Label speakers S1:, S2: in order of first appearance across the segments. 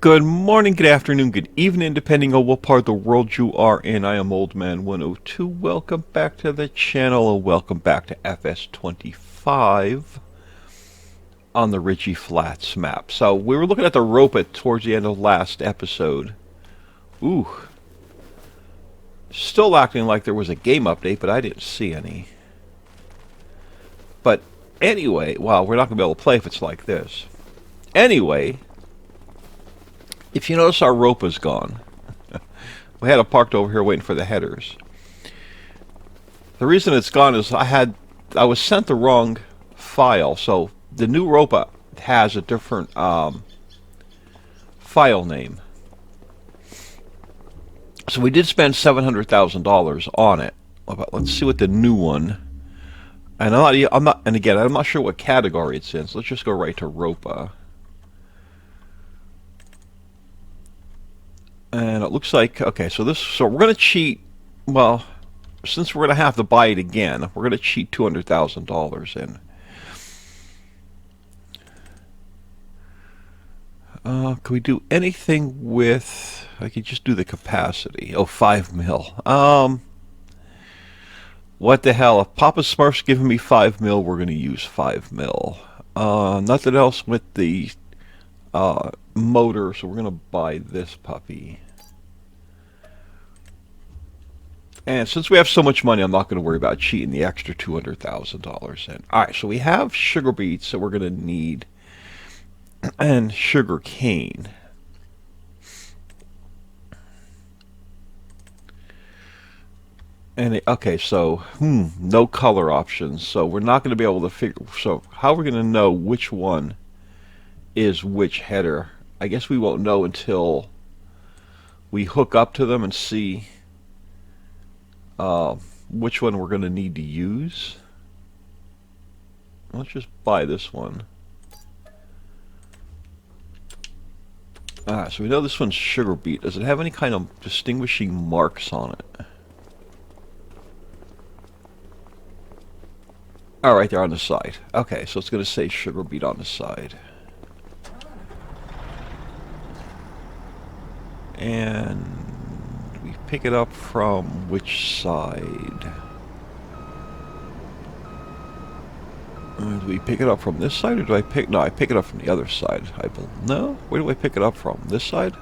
S1: Good morning, good afternoon, good evening, depending on what part of the world you are in. I am Old Man 102. Welcome back to the channel, and welcome back to FS25 on the Ricci Flats map. So we were looking at the rope towards the end of last episode. Ooh, still acting like there was a game update, but I didn't see any. But anyway, well, we're not going to be able to play if it's like this. Anyway, if you notice, our rope is gone. We had it parked over here waiting for the headers. The reason it's gone is I was sent the wrong file, so the new rope has a different file name. So we did spend $700,000 on it. But let's see what the new one. And I'm not sure what category it's in. So let's just go right to ROPA. And it looks like, okay, so we're going to cheat, well, since we're going to have to buy it again, we're going to cheat $200,000 in. Can we do anything with, I could just do the capacity. Oh, 5 mil. What the hell, if Papa Smurf's giving me 5 mil, we're going to use 5 mil. Nothing else with the motor, so we're going to buy this puppy. And since we have so much money, I'm not going to worry about cheating the extra $200,000 in. Alright, so we have sugar beets that we're going to need, and sugar cane. And okay, so no color options, so we're not going to be able to figure. So how are we going to know which one is which header? I guess we won't know until we hook up to them and see which one we're going to need to use. Let's just buy this one. So we know this one's sugar beet. Does it have any kind of distinguishing marks on it? Oh, right there on the side. Okay, so it's going to say sugar beet on the side. And we pick it up from which side? Do we pick it up from this side, or do I pick... No, I pick it up from the other side. No? Where do I pick it up from? This side?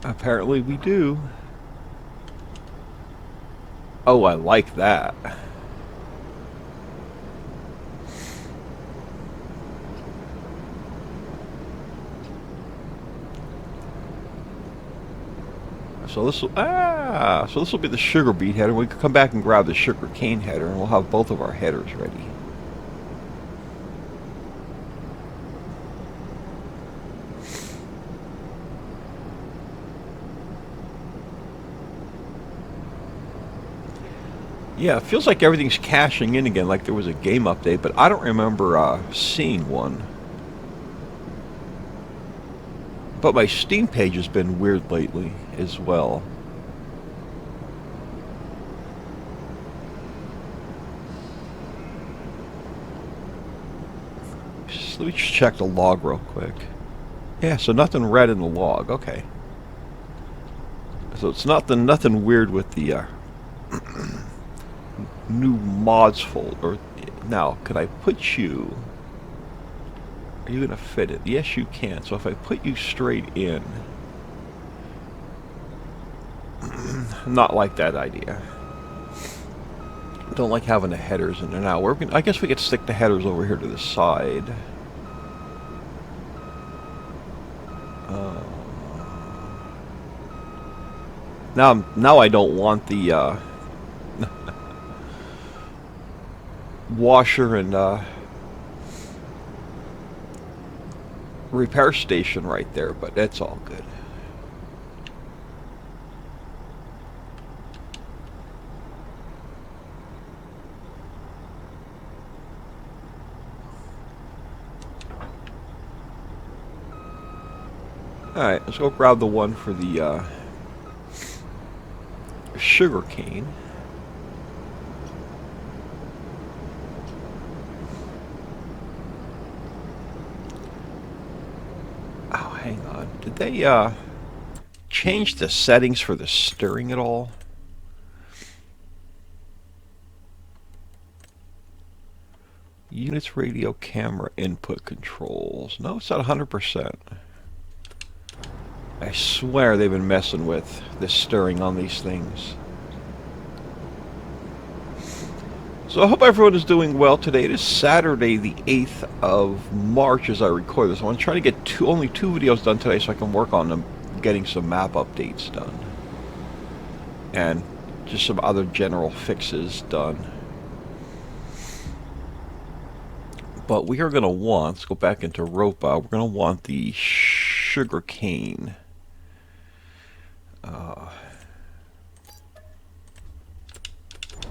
S1: Apparently we do. Oh, I like that. So this will be the sugar beet header. We can come back and grab the sugar cane header, and we'll have both of our headers ready. Yeah, it feels like everything's cashing in again, like there was a game update, but I don't remember seeing one. But my Steam page has been weird lately as well. Let me just check the log real quick. Yeah, so nothing red in the log. Okay. So it's nothing weird with the new mods folder. Now, could I put you... Are you going to fit it? Yes, you can. So if I put you straight in... Not like that idea. Don't like having the headers in there. Now, I guess we could stick the headers over here to the side. Now I don't want the washer and repair station right there, but that's all good. Alright, let's go grab the one for the sugar cane. Oh, hang on. Did they change the settings for the stirring at all? Units, radio, camera, input controls. No, it's at 100%. I swear they've been messing with this stirring on these things. So I hope everyone is doing well today. It is Saturday, the 8th of March as I record this. I want to try to get only two videos done today so I can work on them, getting some map updates done. And just some other general fixes done. But we are going to want, let's go back into Ropa, we're going to want the sugar cane.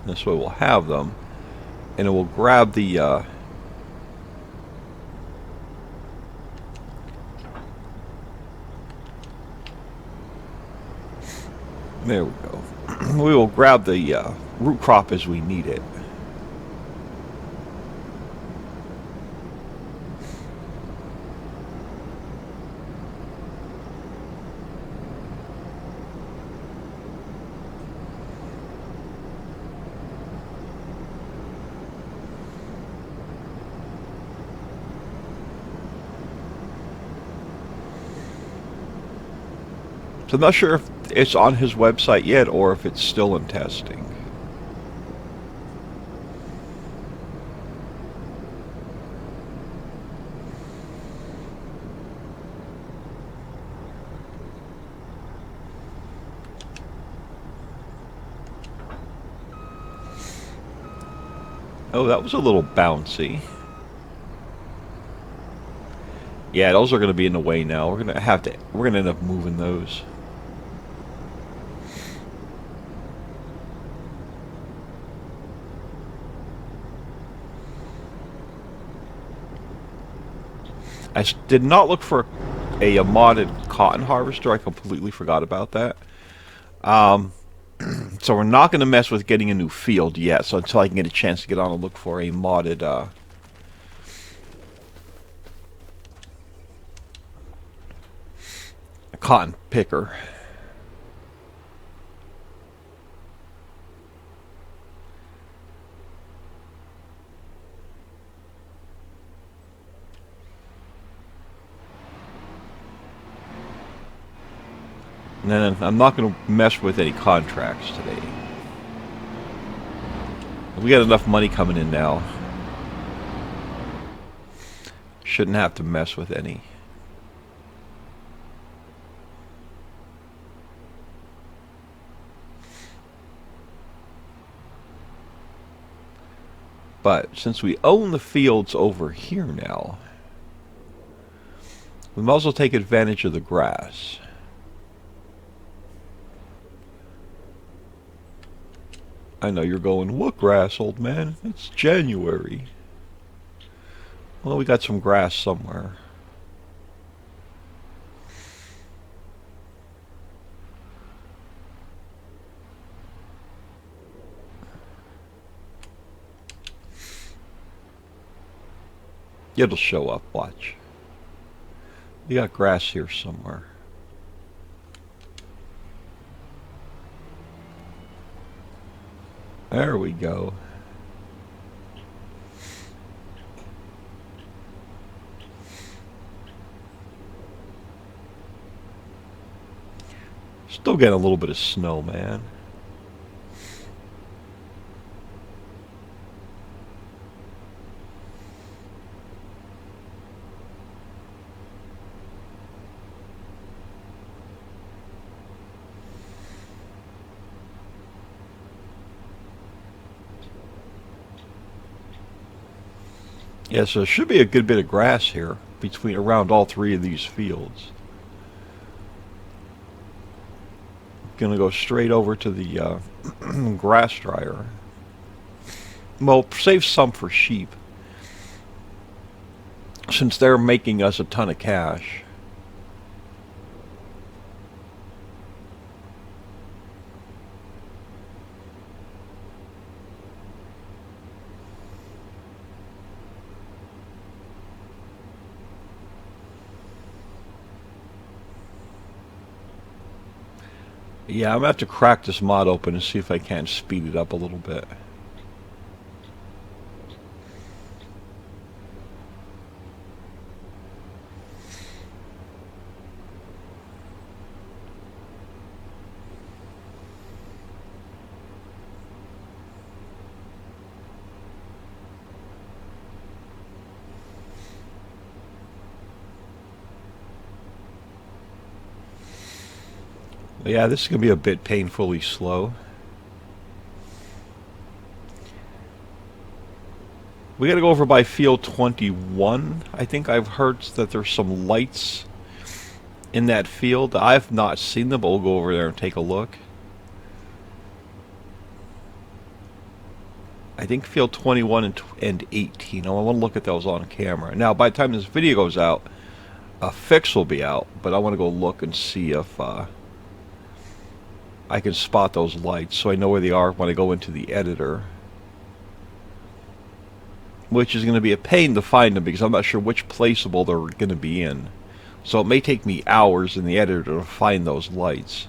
S1: This way we'll have them. And it will grab the there we go. We will grab the root crop as we need it. So I'm not sure if it's on his website yet or if it's still in testing. Oh, that was a little bouncy. Yeah, those are going to be in the way now. We're going to end up moving those. I did not look for a modded cotton harvester. I completely forgot about that. So we're not going to mess with getting a new field yet. So until I can get a chance to get on and look for a modded cotton picker. And then I'm not going to mess with any contracts today. We got enough money coming in now. Shouldn't have to mess with any. But since we own the fields over here now, we might as well take advantage of the grass. I know you're going, what grass, old man? It's January. Well, we got some grass somewhere. It'll show up, watch. We got grass here somewhere. There we go. Still getting a little bit of snow, man. Yeah, so there should be a good bit of grass here around all three of these fields. Gonna go straight over to the grass dryer. Well, save some for sheep, since they're making us a ton of cash. Yeah, I'm gonna have to crack this mod open and see if I can speed it up a little bit. Yeah, this is going to be a bit painfully slow. We got to go over by field 21. I think I've heard that there's some lights in that field. I've not seen them, but we'll go over there and take a look. I think field 21 and 18. I want to look at those on camera. Now, by the time this video goes out, a fix will be out, but I want to go look and see if I can spot those lights so I know where they are when I go into the editor. Which is going to be a pain to find them because I'm not sure which placeable they're going to be in. So it may take me hours in the editor to find those lights.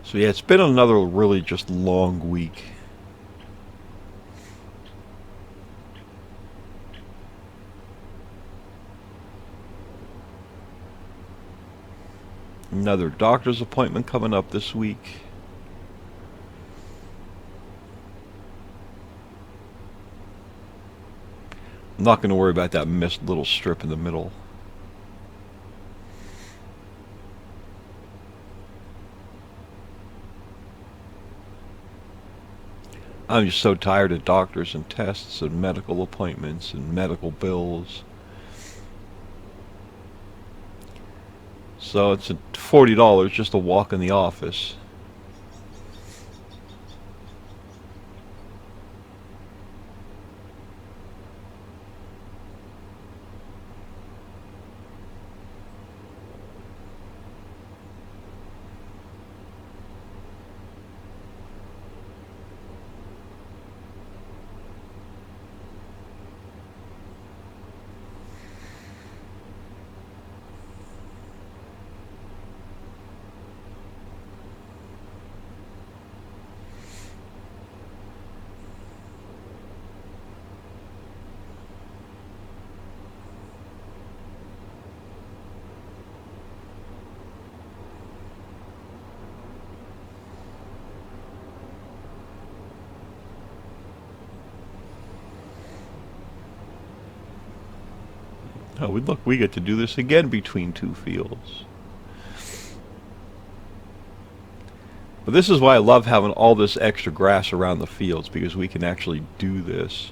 S1: So yeah, it's been another really just long week. Another doctor's appointment coming up this week. I'm not going to worry about that missed little strip in the middle. I'm just so tired of doctors and tests and medical appointments and medical bills. So it's $40 just to walk in the office. Oh, look, we get to do this again between two fields. But this is why I love having all this extra grass around the fields, because we can actually do this.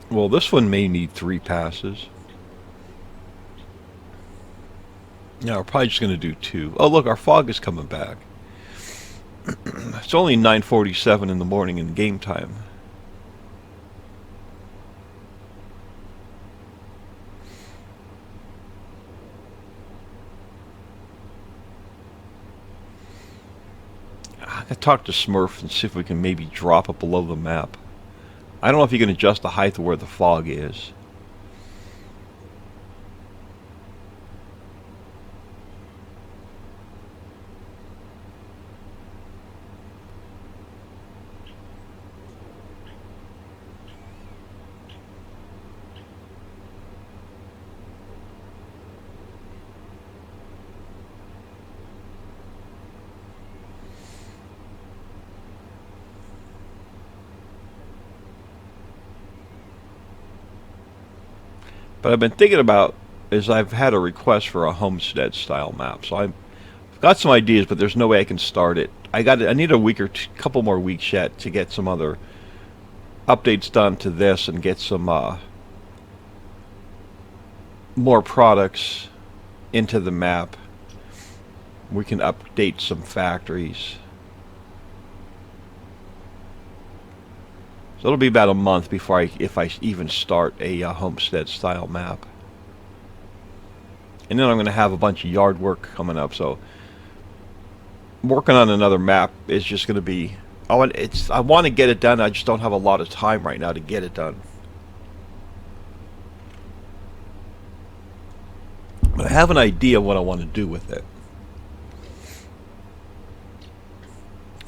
S1: Well, this one may need 3 passes. Now, we're probably just going to do 2. Oh, look, our fog is coming back. It's only 9:47 in the morning in game time. I gotta talk to Smurf and see if we can maybe drop it below the map. I don't know if you can adjust the height of where the fog is. But I've been thinking about is I've had a request for a homestead style map, so I've got some ideas, but there's no way I can start it. I need a week or couple more weeks yet to get some other updates done to this and get some more products into the map. We can update some factories. So it'll be about a month before if I even start a homestead style map. And then I'm going to have a bunch of yard work coming up, so working on another map is just going to be... I want to get it done, I just don't have a lot of time right now to get it done. But I have an idea of what I want to do with it.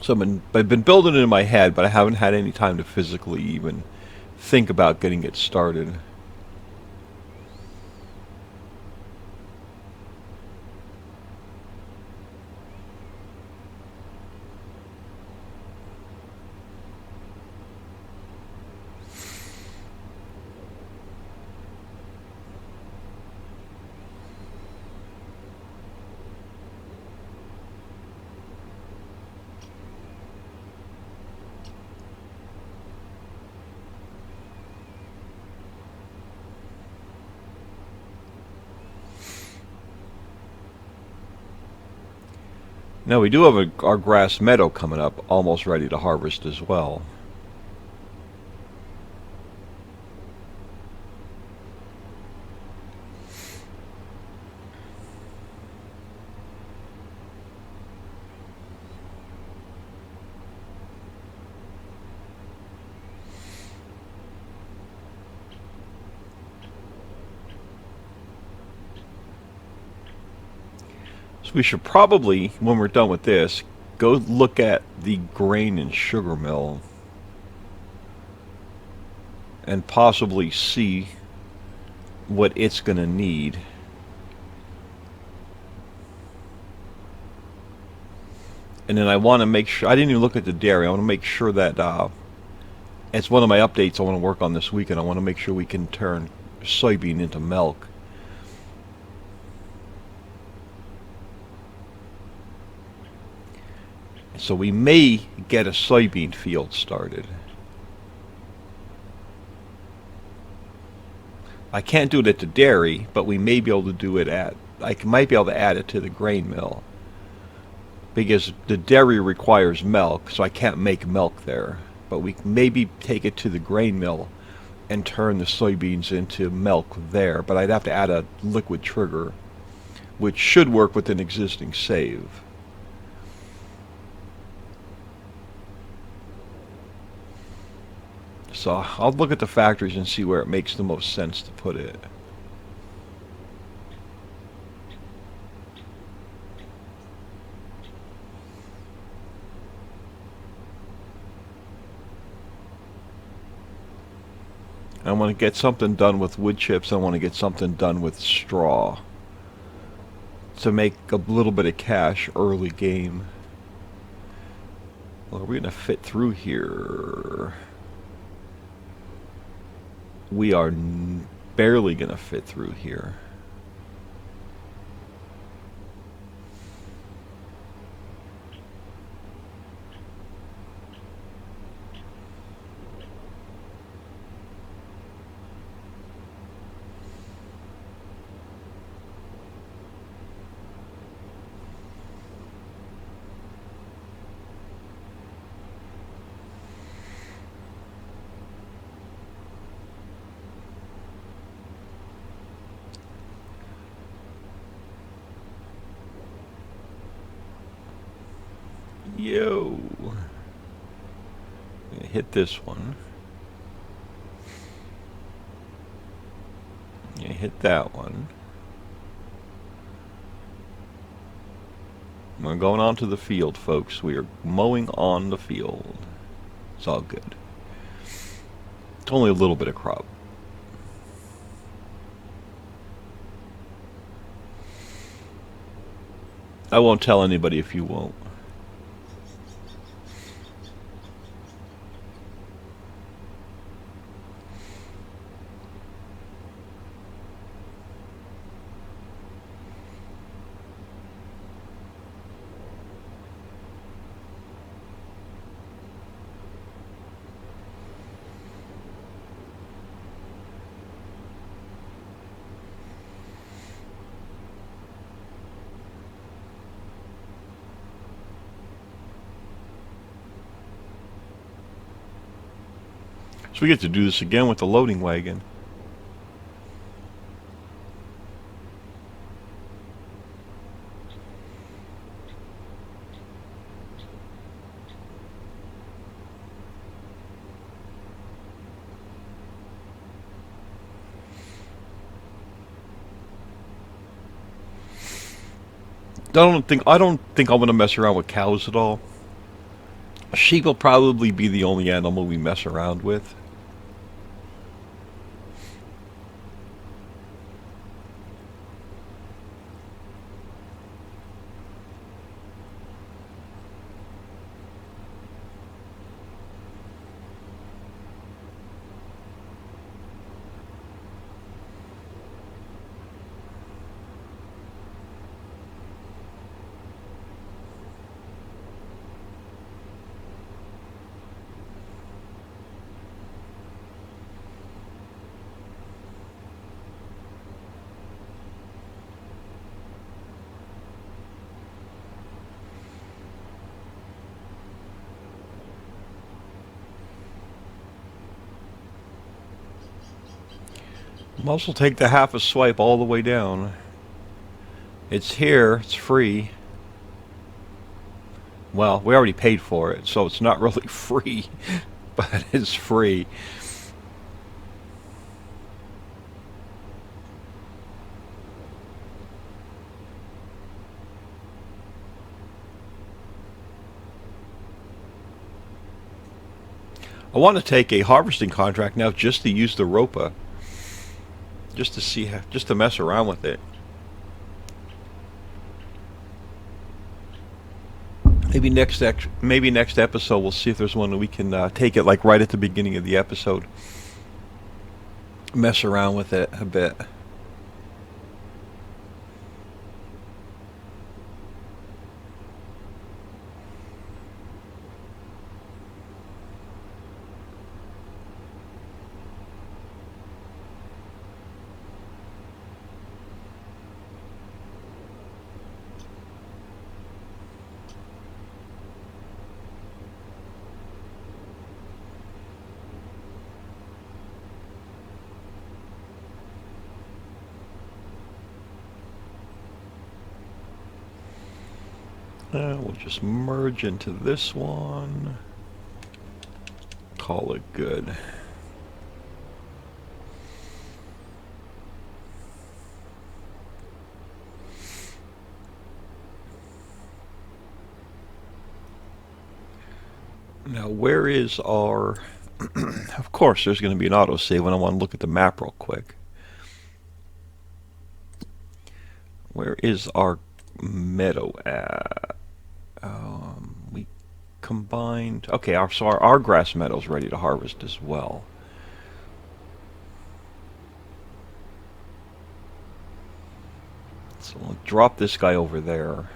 S1: So I've been building it in my head, but I haven't had any time to physically even think about getting it started. Now we do have our grass meadow coming up, almost ready to harvest as well. So we should probably, when we're done with this, go look at the grain and sugar mill and possibly see what it's going to need. And then I want to make sure, I didn't even look at the dairy, I want to make sure that it's one of my updates I want to work on this weekend. I want to make sure we can turn soybean into milk. So we may get a soybean field started. I can't do it at the dairy, but we may be able to do it at... I might be able to add it to the grain mill. Because the dairy requires milk, so I can't make milk there. But we can maybe take it to the grain mill and turn the soybeans into milk there. But I'd have to add a liquid trigger, which should work with an existing save. So I'll look at the factories and see where it makes the most sense to put it. I want to get something done with wood chips. I want to get something done with straw to make a little bit of cash early game. Well, are we going to fit through here? We are barely going to fit through here. Yo! Hit this one. Yeah, hit that one. We're going on to the field, folks. We are mowing on the field. It's all good. It's only a little bit of crop. I won't tell anybody if you won't. So we get to do this again with the loading wagon. I don't think I'm gonna mess around with cows at all. Sheep will probably be the only animal we mess around with. Might as well take the half a swipe all the way down. It's here, it's free. Well, we already paid for it, so it's not really free, but it's free. I want to take a harvesting contract now just to use the ropa. Just to see, just to mess around with it. Maybe next episode we'll see if there's one that we can take it like right at the beginning of the episode. Mess around with it a bit. We'll just merge into this one. Call it good. Now, where is our... Of course, there's going to be an autosave when I want to look at the map real quick. Where is our meadow at? We combined... Okay, so our grass meadow's ready to harvest as well. So we'll drop this guy over there.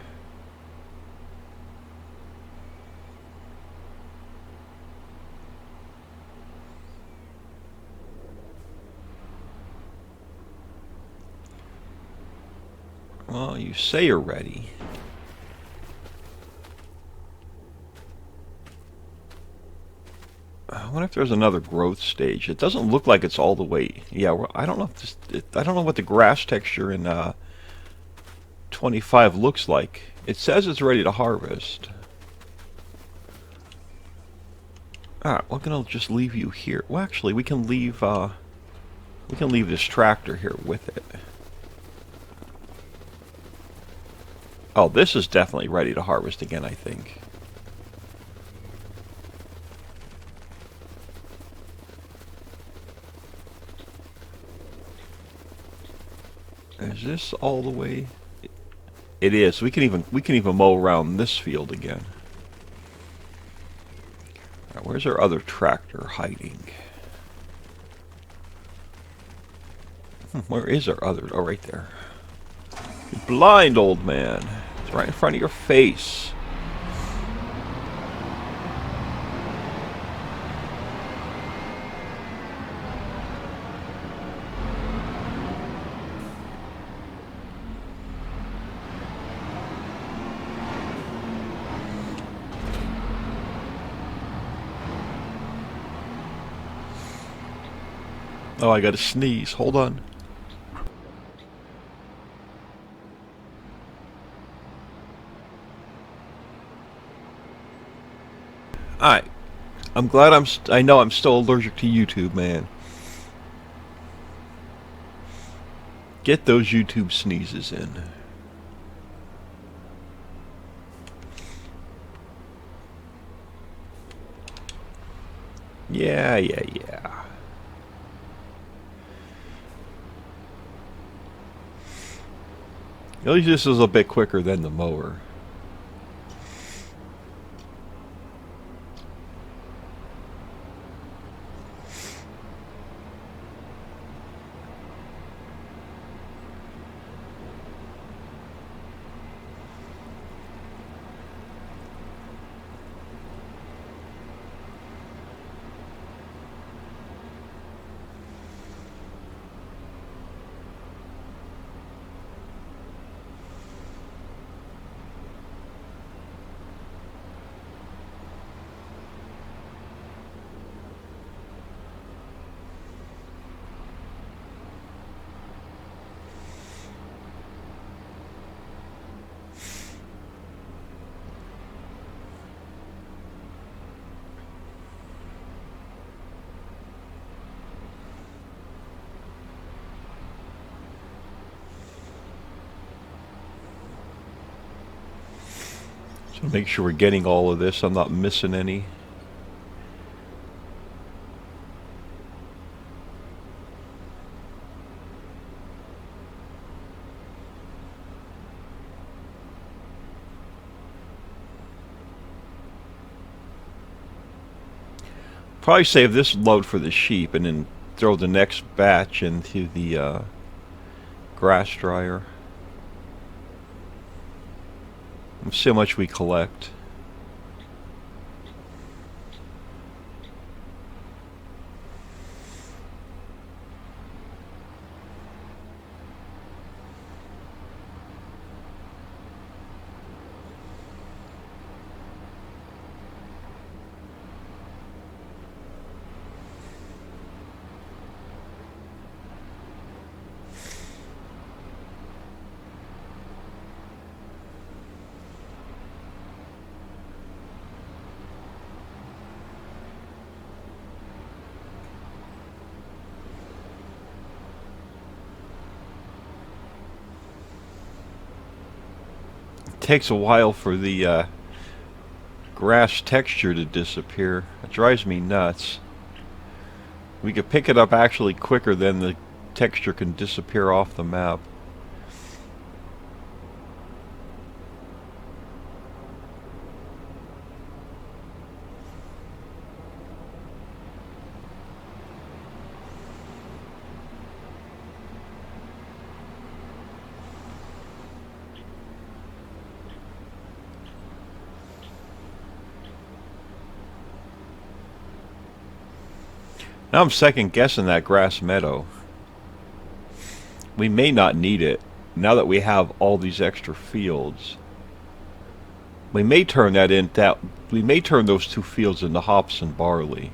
S1: Well, you say you're ready. I wonder if there's another growth stage. It doesn't look like it's all the way. Yeah, I don't know if this. I don't know what the grass texture in 25 looks like. It says it's ready to harvest. Alright, we're gonna just leave you here. Well, actually, we can leave this tractor here with it. Oh, this is definitely ready to harvest again, I think. Is this all the way? It is. We can even mow around this field again. Right, where's our other tractor hiding? Where is our other? Oh, right there. You blind old man. It's right in front of your face. Oh, I gotta sneeze. Hold on. Alright. I'm glad I know I'm still allergic to YouTube, man. Get those YouTube sneezes in. Yeah. At least this is a bit quicker than the mower. So make sure we're getting all of this. I'm not missing any. Probably save this load for the sheep and then throw the next batch into the grass dryer. Let's see how much we collect. Takes a while for the grass texture to disappear. It drives me nuts. We could pick it up actually quicker than the texture can disappear off the map. Now I'm second guessing that grass meadow. We may not need it now that we have all these extra fields. We may turn that into we may turn those two fields into hops and barley.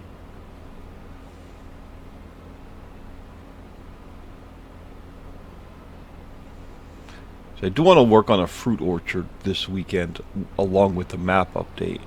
S1: So I do want to work on a fruit orchard this weekend along with the map update.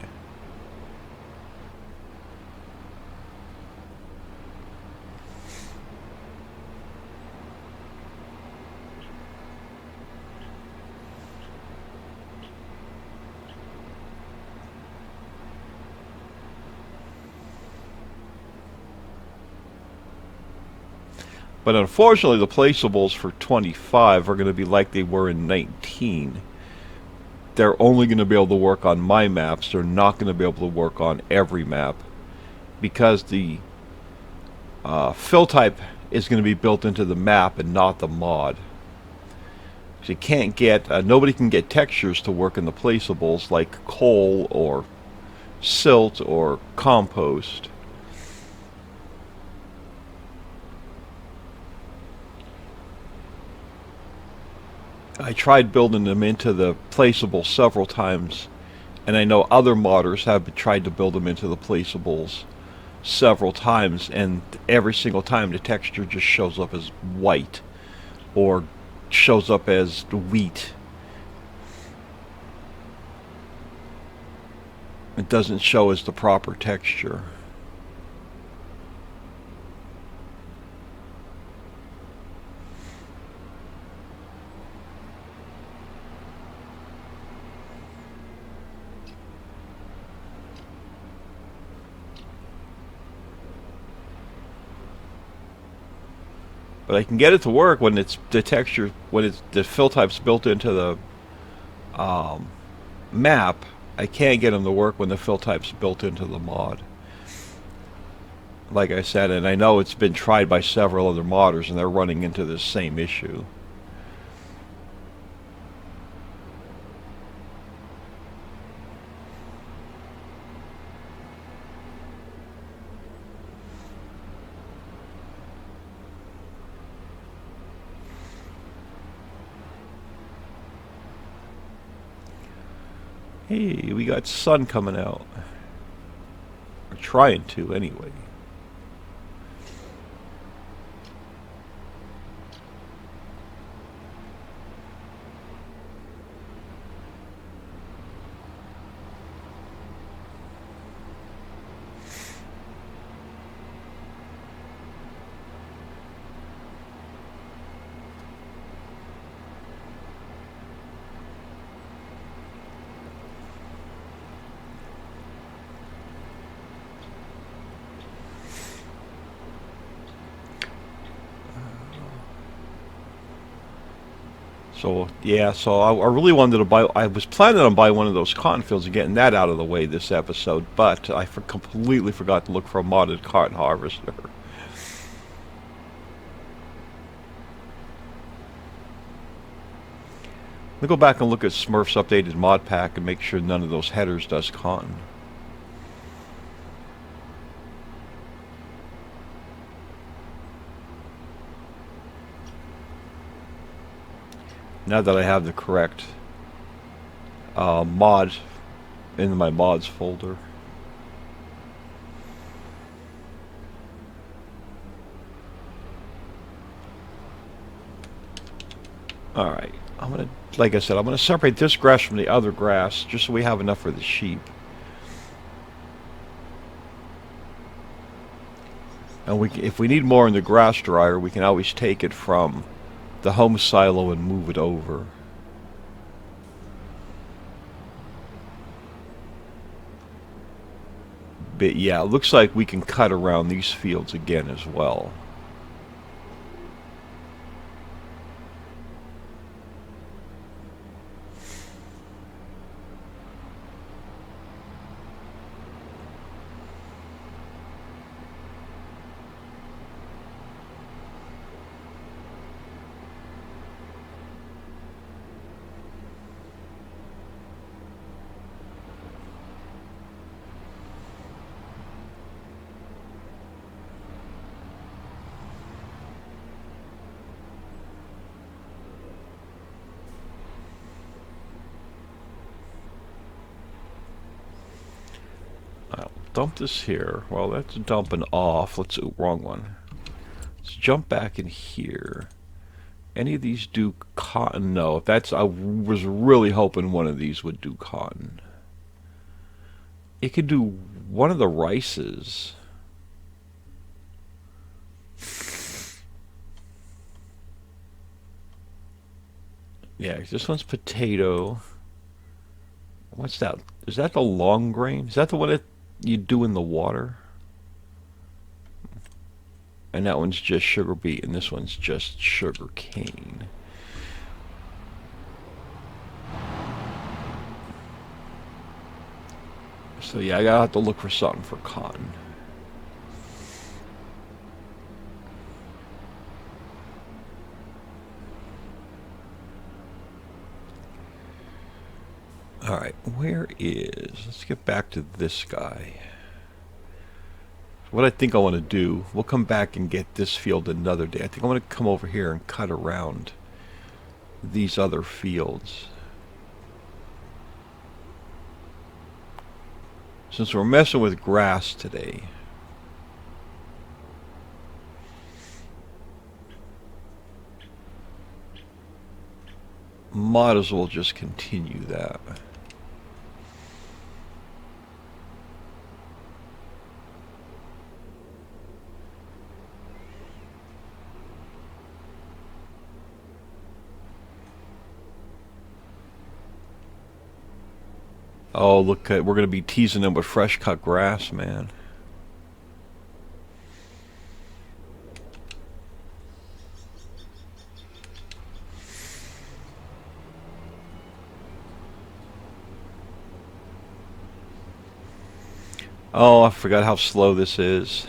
S1: But unfortunately, the placeables for 25 are going to be like they were in 19. They're only going to be able to work on my maps. They're not going to be able to work on every map because the fill type is going to be built into the map and not the mod. So you can't get, nobody can get textures to work in the placeables like coal or silt or compost. I tried building them into the placeable several times, and I know other modders have tried to build them into the placeables, several times, and every single time the texture just shows up as white or shows up as wheat. It doesn't show as the proper texture. But I can get it to work when it's the texture, when it's the fill type's built into the map. I can't get them to work when the fill type's built into the mod. Like I said, and I know it's been tried by several other modders, and they're running into this same issue. Hey, we got sun coming out. We're trying to, anyway. So yeah, so I really wanted to buy. I was planning on buying one of those cotton fields and getting that out of the way this episode, but I completely forgot to look for a modded cotton harvester. Let me go back and look at Smurf's updated mod pack and make sure none of those headers does cotton. Now that I have the correct mod in my mods folder. Alright, I'm gonna, like I said, I'm gonna separate this grass from the other grass just so we have enough for the sheep. And if we need more in the grass dryer, we can always take it from the home silo and move it over. But yeah, it looks like we can cut around these fields again as well. Dump this here. Well, that's dumping off. Let's do wrong one. Let's jump back in here. Any of these do cotton? No. If that's, I was really hoping one of these would do cotton. It could do one of the rices. Yeah, this one's potato. What's that? Is that the long grain? Is that the one that you do in the water? And that one's just sugar beet, and this one's just sugar cane. So yeah, I gotta have to look for something for cotton. Alright, where is... Let's get back to this guy. What I think I want to do, we'll come back and get this field another day. I think I want to come over here and cut around these other fields. Since we're messing with grass today, Might as well just continue that. Oh, look at, we're going to be teasing them with fresh cut grass, man. Oh, I forgot how slow this is.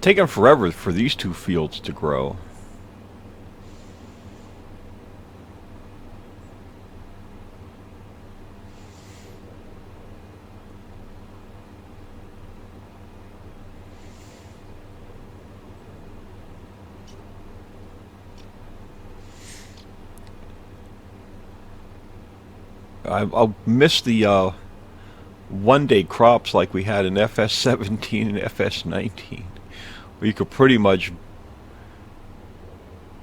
S1: Taking forever for these two fields to grow. I'll miss the one-day crops like we had in FS17 and FS19, where you could pretty much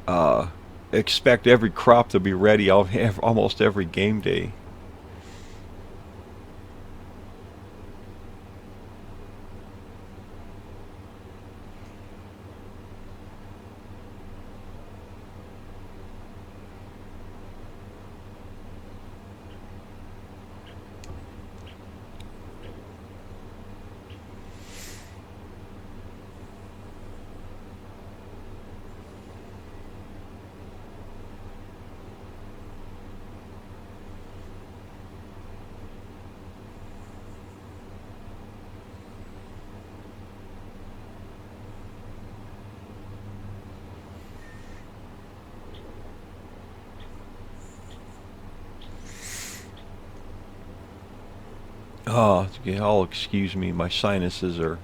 S1: uh, expect every crop to be ready almost every game day. Oh, y'all excuse me, my sinuses are.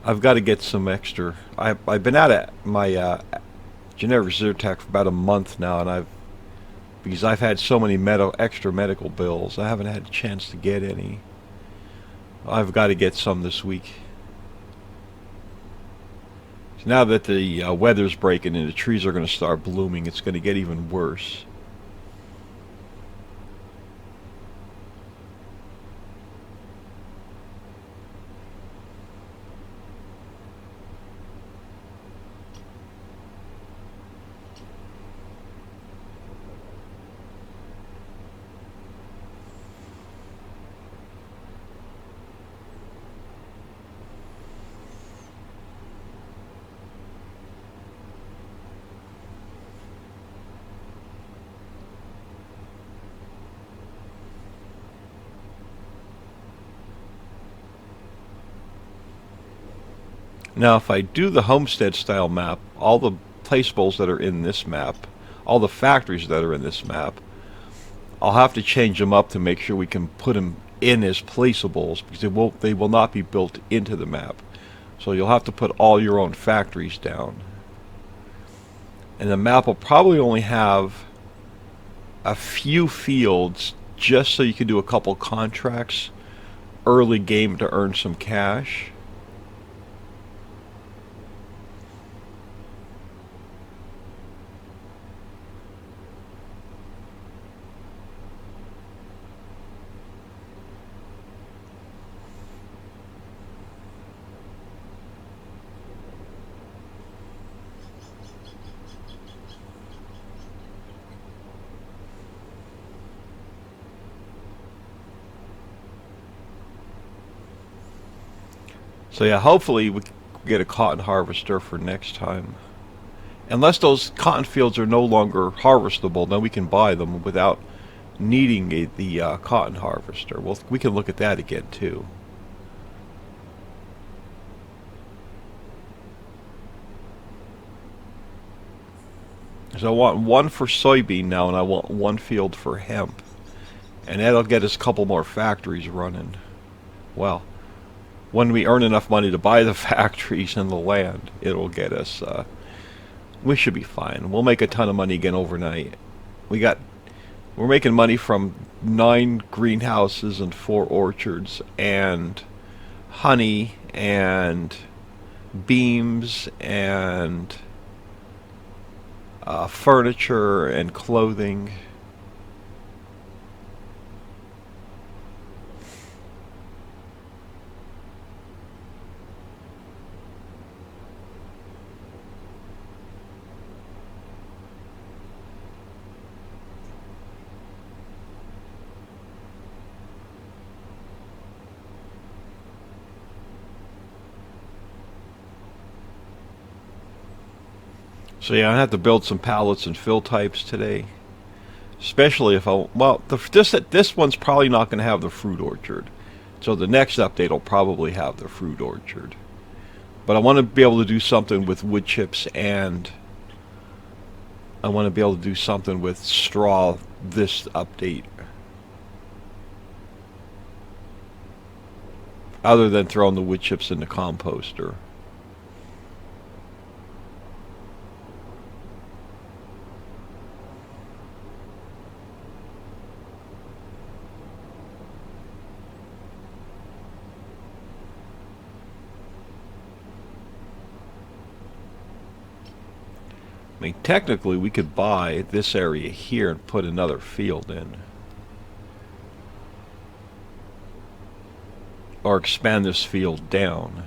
S1: I've got to get some extra. I've been out of my generic Zyrtec for about a month now, and because I've had so many extra medical bills, I haven't had a chance to get any. I've got to get some this week. So now that the weather's breaking and the trees are going to start blooming, it's going to get even worse. Now, if I do the homestead style map, all the placeables that are in this map, all the factories that are in this map, I'll have to change them up to make sure we can put them in as placeables, because they will not be built into the map. So you'll have to put all your own factories down. And the map will probably only have a few fields just so you can do a couple contracts early game to earn some cash. So yeah, hopefully we get a cotton harvester for next time. unless those cotton fields are no longer harvestable, then we can buy them without needing the cotton harvester. Well, we can look at that again too. So I want one for soybean now, and I want one field for hemp. And that'll get us a couple more factories running. Well, when we earn enough money to buy the factories and the land, it'll get us, we should be fine. We'll make a ton of money again overnight. We're making money from 9 greenhouses and 4 orchards, and honey, and beams, and furniture, and clothing. So yeah, I have to build some pallets and fill types today. Especially if this one's probably not going to have the fruit orchard. So the next update will probably have the fruit orchard. But I want to be able to do something with wood chips, and I want to be able to do something with straw this update. Other than throwing the wood chips in the composter. I mean, technically, we could buy this area here and put another field in. Or expand this field down.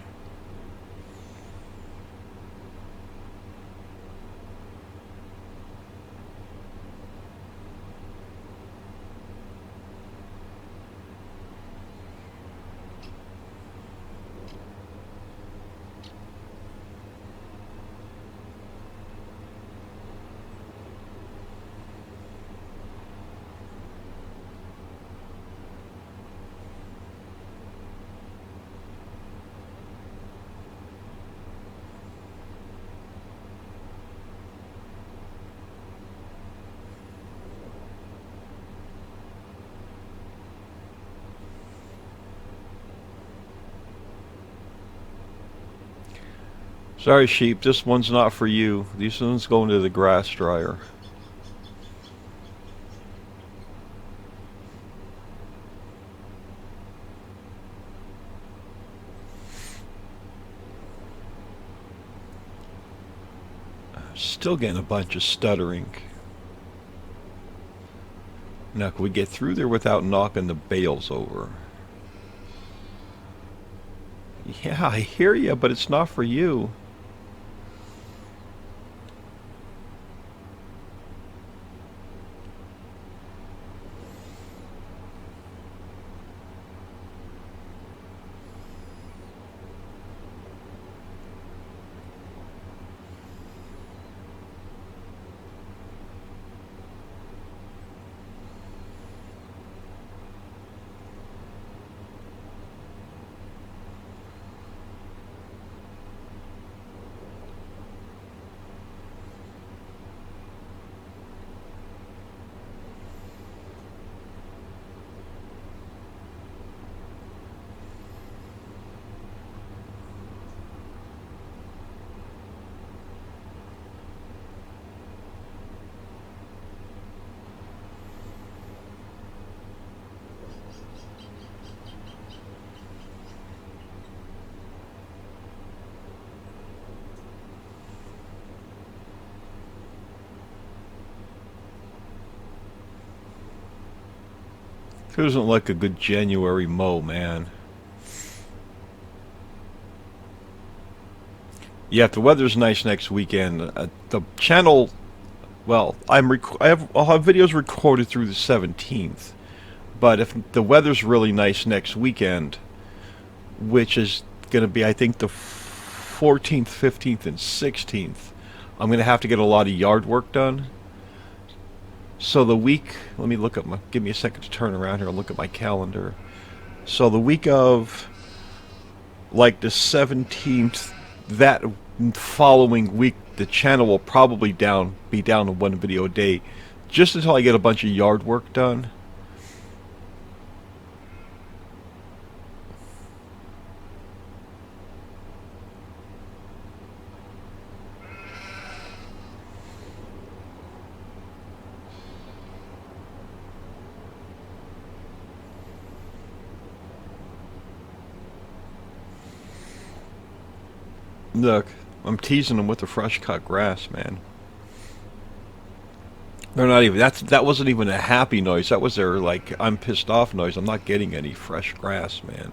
S1: Sorry, sheep, this one's not for you. This one's going to the grass dryer. Still getting a bunch of stuttering. Now, can we get through there without knocking the bales over? Yeah, I hear you, but it's not for you. Doesn't like a good January mow, man. Yeah, if the weather's nice next weekend, the channel, well, I'll have videos recorded through the 17th. But if the weather's really nice next weekend, which is going to be, I think, the 14th, 15th, and 16th, I'm going to have to get a lot of yard work done. So the week, let me look at my, give me a second to turn around here and look at my calendar. So the week of, like, the 17th, that following week, the channel will probably be down to one video a day, just until I get a bunch of yard work done. Look, I'm teasing them with the fresh cut grass, man. They're not even, that wasn't even a happy noise. That was their, like, I'm pissed off noise. I'm not getting any fresh grass, man.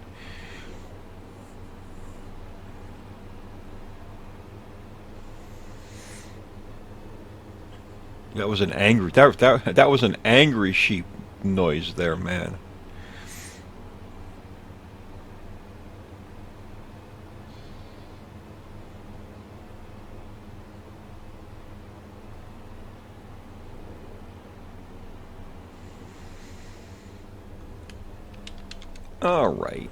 S1: That was an angry, that was an angry sheep noise there, man. All right.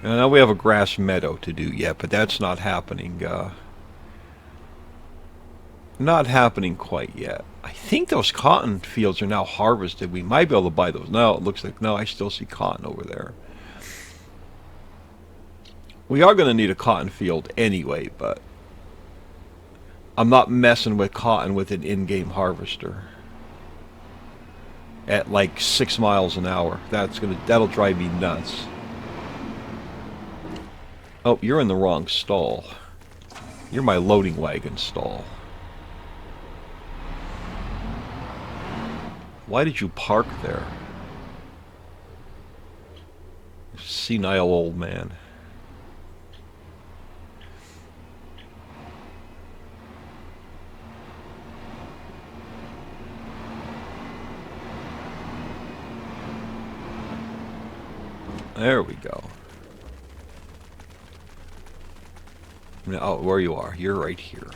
S1: Now we have a grass meadow to do yet, but that's not happening. Not happening quite yet. I think those cotton fields are now harvested. We might be able to buy those. No, it looks like, no, I still see cotton over there. We are going to need a cotton field anyway, but I'm not messing with cotton with an in-game harvester at like 6 miles an hour. That'll drive me nuts. Oh, you're in the wrong stall. You're my loading wagon stall. Why did you park there? Senile old man. There we go. Oh, where you are. You're right here.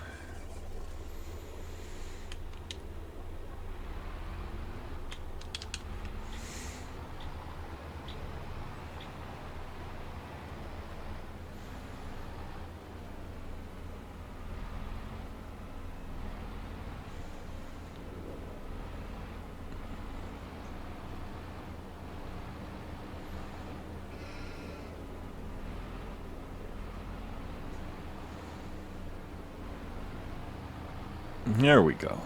S1: There we go.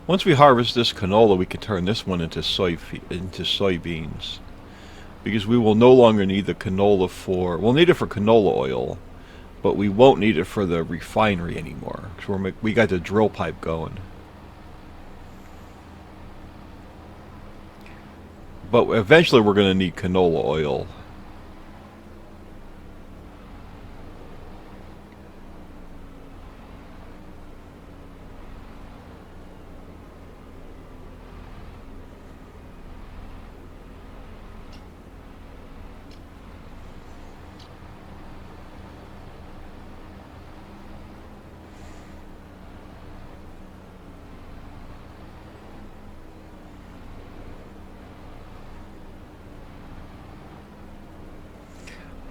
S1: Once we harvest this canola, we can turn this one into soybeans, because we will no longer need the canola for. We'll need it for canola oil, but we won't need it for the refinery anymore, because we got the drill pipe going. But eventually we're going to need canola oil.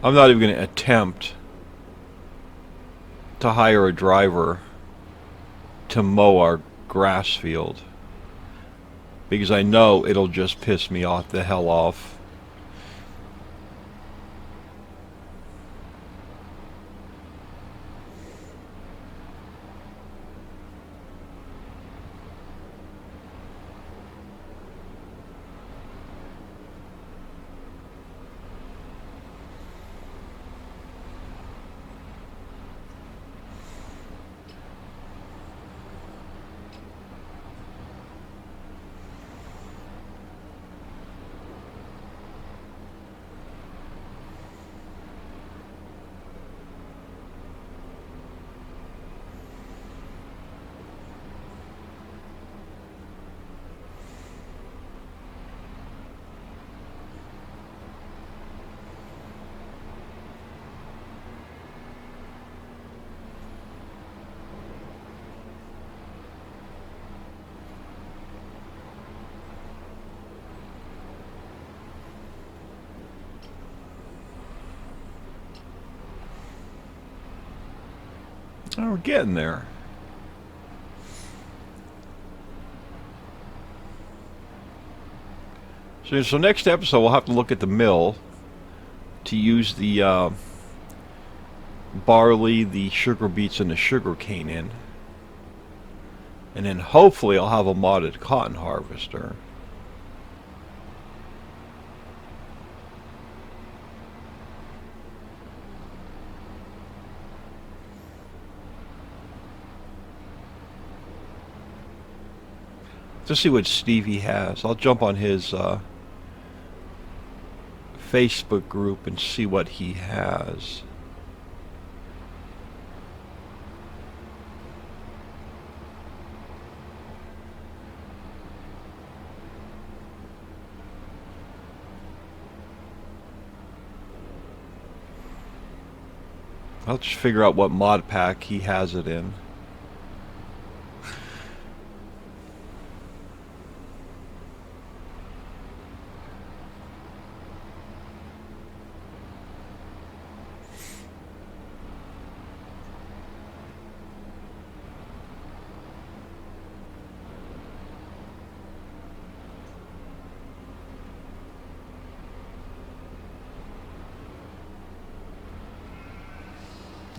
S1: I'm not even going to attempt to hire a driver to mow our grass field, because I know it'll just piss me off the hell off. Oh, we're getting there. So next episode we'll have to look at the mill to use the barley, the sugar beets, and the sugar cane in. And then hopefully I'll have a modded cotton harvester. To see what Stevie has. I'll jump on his Facebook group and see what he has. I'll just figure out what mod pack he has it in.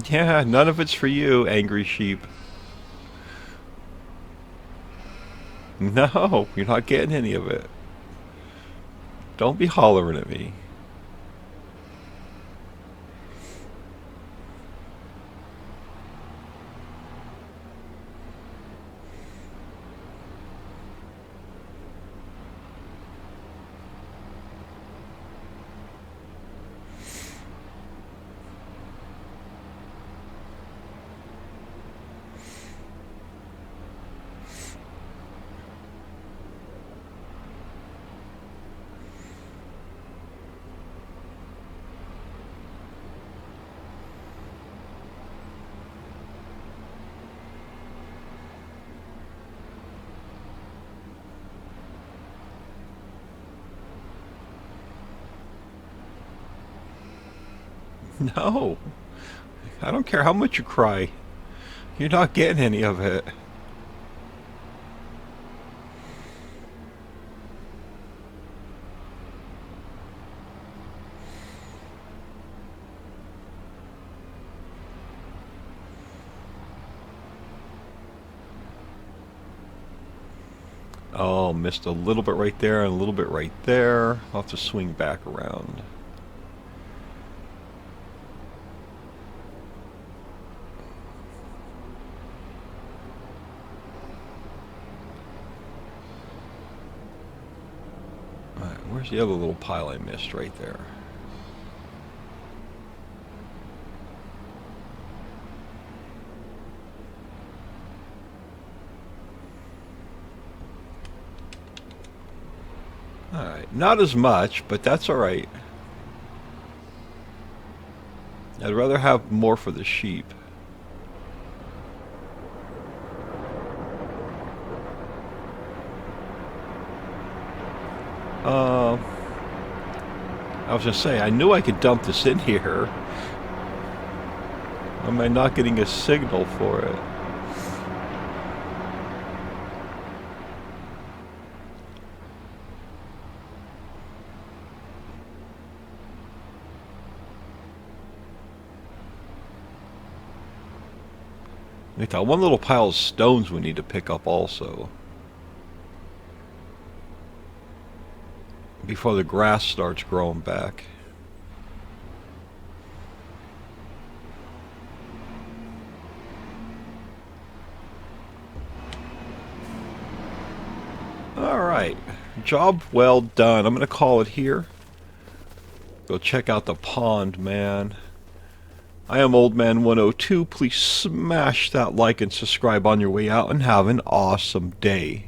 S1: Yeah, none of it's for you, angry sheep. No, you're not getting any of it. Don't be hollering at me. No, I don't care how much you cry. You're not getting any of it. Oh, missed a little bit right there and a little bit right there. I'll have to swing back around. Alright, where's the other little pile I missed right there? Alright, not as much, but that's alright. I'd rather have more for the sheep. I was gonna say, I knew I could dump this in here. Am I not getting a signal for it? I thought one little pile of stones we need to pick up also. Before the grass starts growing back. Alright, job well done. I'm going to call it here. Go check out the pond, man. I am Old Man 102. Please smash that like and subscribe on your way out and have an awesome day.